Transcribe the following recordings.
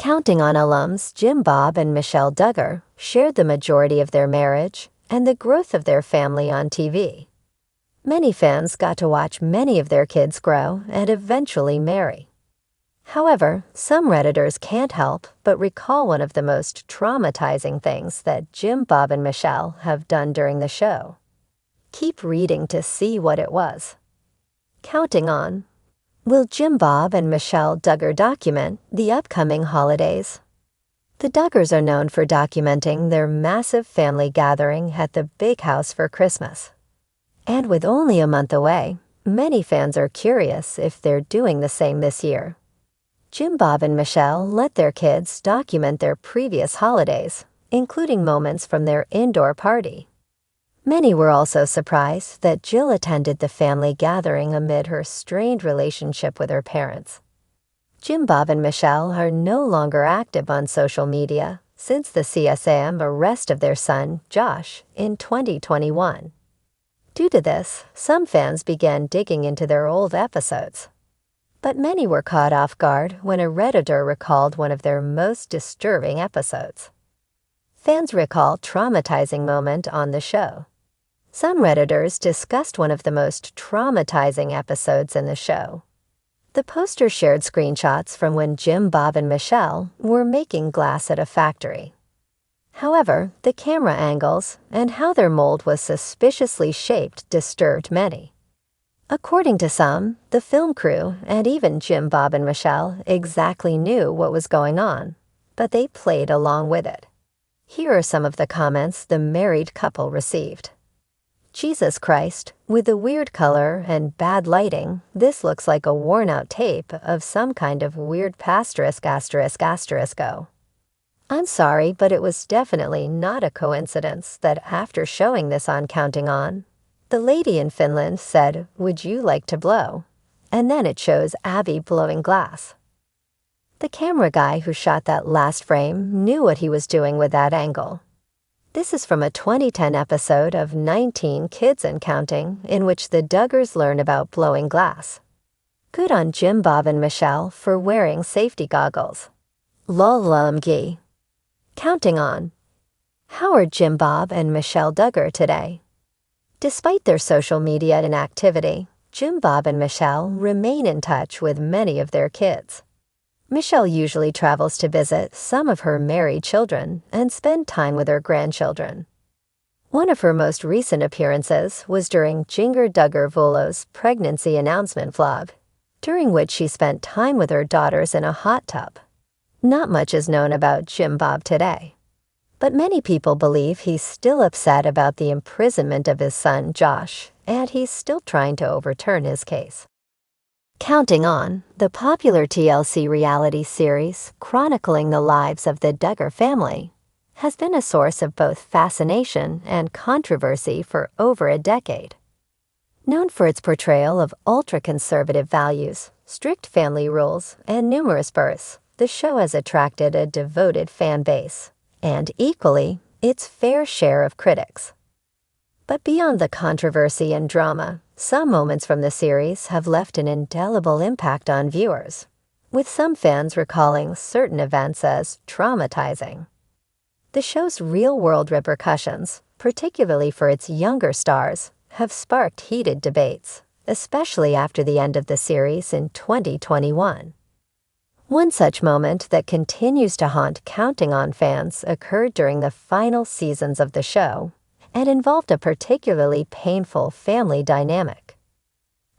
Counting on alums Jim Bob and Michelle Duggar shared the majority of their marriage and the growth of their family on TV. Many fans got to watch many of their kids grow and eventually marry. However, some Redditors can't help but recall one of the most traumatizing things that Jim, Bob, and Michelle have done during the show. Keep reading to see what it was. Counting on. Will Jim Bob and Michelle Duggar document the upcoming holidays? The Duggars are known for documenting their massive family gathering at the big house for Christmas. And with only a month away, many fans are curious if they're doing the same this year. Jim Bob and Michelle let their kids document their previous holidays, including moments from their indoor party. Many were also surprised that Jill attended the family gathering amid her strained relationship with her parents. Jim Bob and Michelle are no longer active on social media since the CSAM arrest of their son, Josh, in 2021. Due to this, some fans began digging into their old episodes. But many were caught off guard when a Redditor recalled one of their most disturbing episodes. Fans recall traumatizing moment on the show. Some Redditors discussed one of the most traumatizing episodes in the show. The poster shared screenshots from when Jim, Bob, and Michelle were making glass at a factory. However, the camera angles and how their mold was suspiciously shaped disturbed many. According to some, the film crew and even Jim, Bob, and Michelle exactly knew what was going on, but they played along with it. Here are some of the comments the married couple received. Jesus Christ, with the weird color and bad lighting, this looks like a worn-out tape of some kind of weird *******. I'm sorry, but it was definitely not a coincidence that after showing this on Counting On, the lady in Finland said, "Would you like to blow?" And then it shows Abby blowing glass. The camera guy who shot that last frame knew what he was doing with that angle. This is from a 2010 episode of 19 Kids and Counting, in which the Duggars learn about blowing glass. Good on Jim, Bob, and Michelle for wearing safety goggles. Lol. Counting On. How are Jim, Bob, and Michelle Duggar today? Despite their social media inactivity, Jim, Bob, and Michelle remain in touch with many of their kids. Michelle usually travels to visit some of her married children and spend time with her grandchildren. One of her most recent appearances was during Jinger Duggar Vuolo's pregnancy announcement vlog, during which she spent time with her daughters in a hot tub. Not much is known about Jim Bob today, but many people believe he's still upset about the imprisonment of his son, Josh, and he's still trying to overturn his case. Counting On, the popular TLC reality series chronicling the lives of the Duggar family, has been a source of both fascination and controversy for over a decade. Known for its portrayal of ultra-conservative values, strict family rules, and numerous births, the show has attracted a devoted fan base, and equally, its fair share of critics. But beyond the controversy and drama, some moments from the series have left an indelible impact on viewers, with some fans recalling certain events as traumatizing. The show's real-world repercussions, particularly for its younger stars, have sparked heated debates, especially after the end of the series in 2021. One such moment that continues to haunt Counting On fans occurred during the final seasons of the show and involved a particularly painful family dynamic.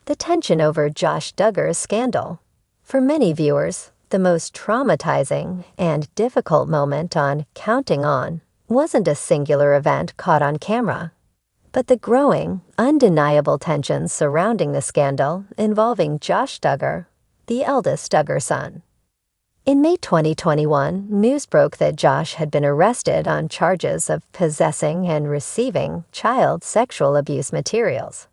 The tension over Josh Duggar's scandal. For many viewers, the most traumatizing and difficult moment on Counting On wasn't a singular event caught on camera, but the growing, undeniable tensions surrounding the scandal involving Josh Duggar, the eldest Duggar son. In May 2021, news broke that Josh had been arrested on charges of possessing and receiving child sexual abuse materials.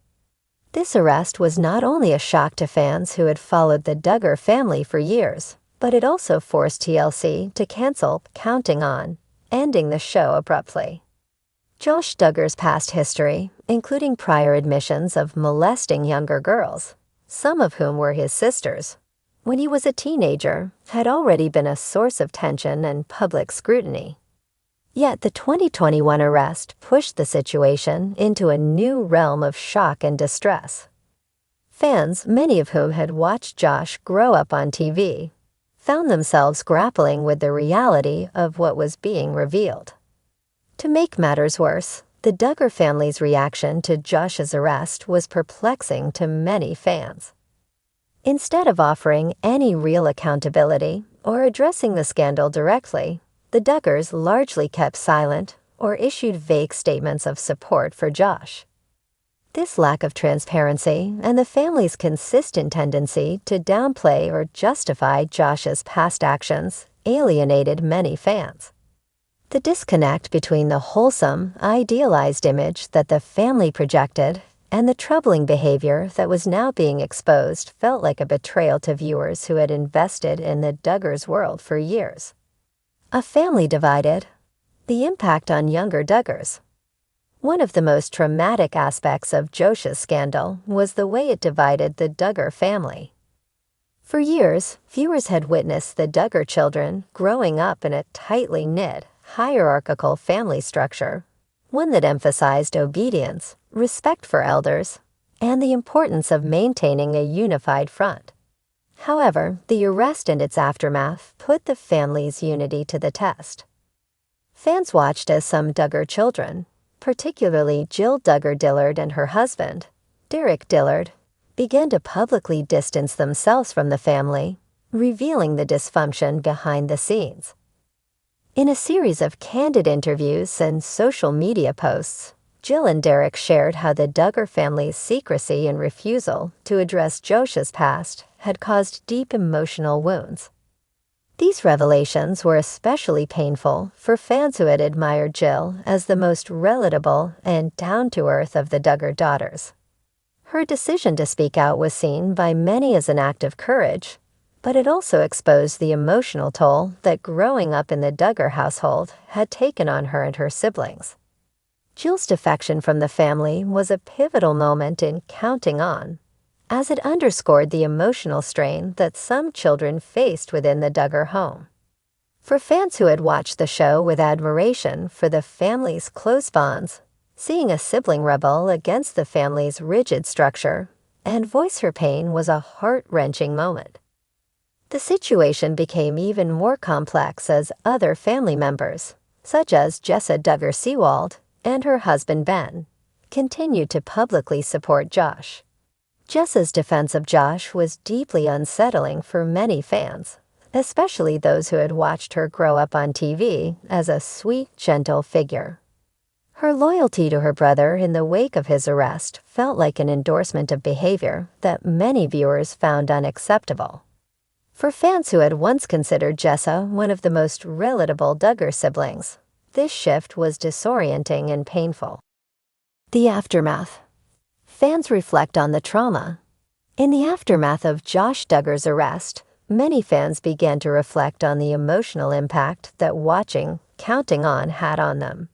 This arrest was not only a shock to fans who had followed the Duggar family for years, but it also forced TLC to cancel Counting On, ending the show abruptly. Josh Duggar's past history, including prior admissions of molesting younger girls, some of whom were his sisters, when he was a teenager, had already been a source of tension and public scrutiny. Yet the 2021 arrest pushed the situation into a new realm of shock and distress. Fans, many of whom had watched Josh grow up on TV, found themselves grappling with the reality of what was being revealed. To make matters worse, the Duggar family's reaction to Josh's arrest was perplexing to many fans. Instead of offering any real accountability or addressing the scandal directly, the Duggars largely kept silent or issued vague statements of support for Josh. This lack of transparency and the family's consistent tendency to downplay or justify Josh's past actions alienated many fans. The disconnect between the wholesome, idealized image that the family projected and the troubling behavior that was now being exposed felt like a betrayal to viewers who had invested in the Duggars' world for years. A family divided. The impact on younger Duggars. One of the most traumatic aspects of Josh's scandal was the way it divided the Duggar family. For years, viewers had witnessed the Duggar children growing up in a tightly knit, hierarchical family structure, one that emphasized obedience, respect for elders, and the importance of maintaining a unified front. However, the arrest and its aftermath put the family's unity to the test. Fans watched as some Duggar children, particularly Jill Duggar Dillard and her husband, Derek Dillard, began to publicly distance themselves from the family, revealing the dysfunction behind the scenes. In a series of candid interviews and social media posts, Jill and Derek shared how the Duggar family's secrecy and refusal to address Josh's past had caused deep emotional wounds. These revelations were especially painful for fans who had admired Jill as the most relatable and down-to-earth of the Duggar daughters. Her decision to speak out was seen by many as an act of courage, but it also exposed the emotional toll that growing up in the Duggar household had taken on her and her siblings. Jill's defection from the family was a pivotal moment in Counting On, as it underscored the emotional strain that some children faced within the Duggar home. For fans who had watched the show with admiration for the family's close bonds, seeing a sibling rebel against the family's rigid structure and voice her pain was a heart-wrenching moment. The situation became even more complex as other family members, such as Jessa Duggar Seawald and her husband Ben, continued to publicly support Josh. Jessa's defense of Josh was deeply unsettling for many fans, especially those who had watched her grow up on TV as a sweet, gentle figure. Her loyalty to her brother in the wake of his arrest felt like an endorsement of behavior that many viewers found unacceptable. For fans who had once considered Jessa one of the most relatable Duggar siblings, this shift was disorienting and painful. The aftermath. Fans reflect on the trauma. In the aftermath of Josh Duggar's arrest, many fans began to reflect on the emotional impact that watching Counting On had on them.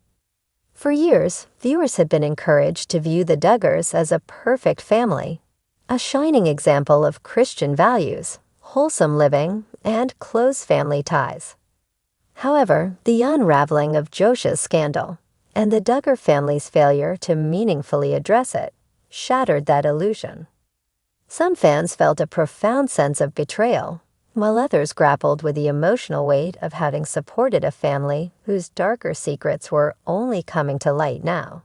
For years, viewers had been encouraged to view the Duggars as a perfect family, a shining example of Christian values, wholesome living, and close family ties. However, the unraveling of Josh's scandal and the Duggar family's failure to meaningfully address it shattered that illusion. Some fans felt a profound sense of betrayal, while others grappled with the emotional weight of having supported a family whose darker secrets were only coming to light now.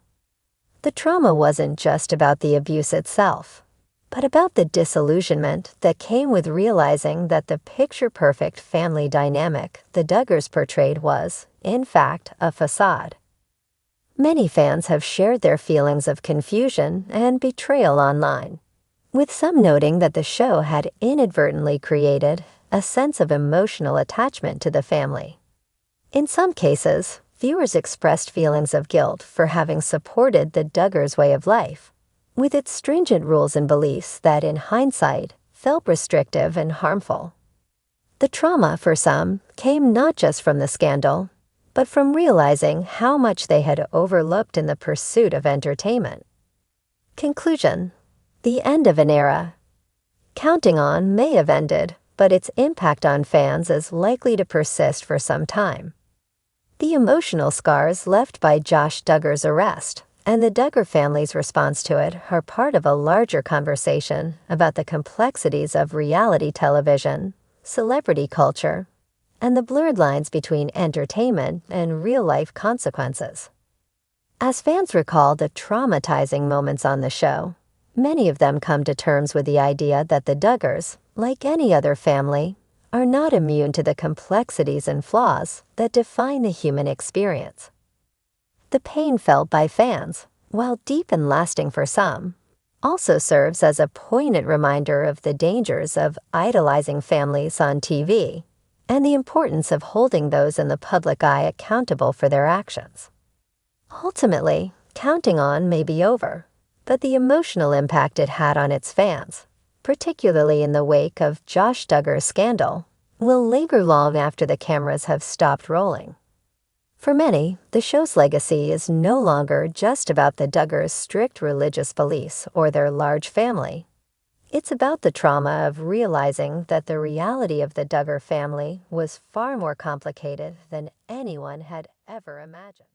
The trauma wasn't just about the abuse itself, but about the disillusionment that came with realizing that the picture-perfect family dynamic the Duggars portrayed was, in fact, a facade. Many fans have shared their feelings of confusion and betrayal online, with some noting that the show had inadvertently created a sense of emotional attachment to the family. In some cases, viewers expressed feelings of guilt for having supported the Duggars' way of life, with its stringent rules and beliefs that, in hindsight, felt restrictive and harmful. The trauma, for some, came not just from the scandal, but from realizing how much they had overlooked in the pursuit of entertainment. Conclusion. The end of an era. Counting On may have ended, but its impact on fans is likely to persist for some time. The emotional scars left by Josh Duggar's arrest and the Duggar family's response to it are part of a larger conversation about the complexities of reality television, celebrity culture, and the blurred lines between entertainment and real-life consequences. As fans recall the traumatizing moments on the show, many of them come to terms with the idea that the Duggars, like any other family, are not immune to the complexities and flaws that define the human experience. The pain felt by fans, while deep and lasting for some, also serves as a poignant reminder of the dangers of idolizing families on TV and the importance of holding those in the public eye accountable for their actions. Ultimately, Counting On may be over, but the emotional impact it had on its fans, particularly in the wake of Josh Duggar's scandal, will linger long after the cameras have stopped rolling. For many, the show's legacy is no longer just about the Duggars' strict religious beliefs or their large family. It's about the trauma of realizing that the reality of the Duggar family was far more complicated than anyone had ever imagined.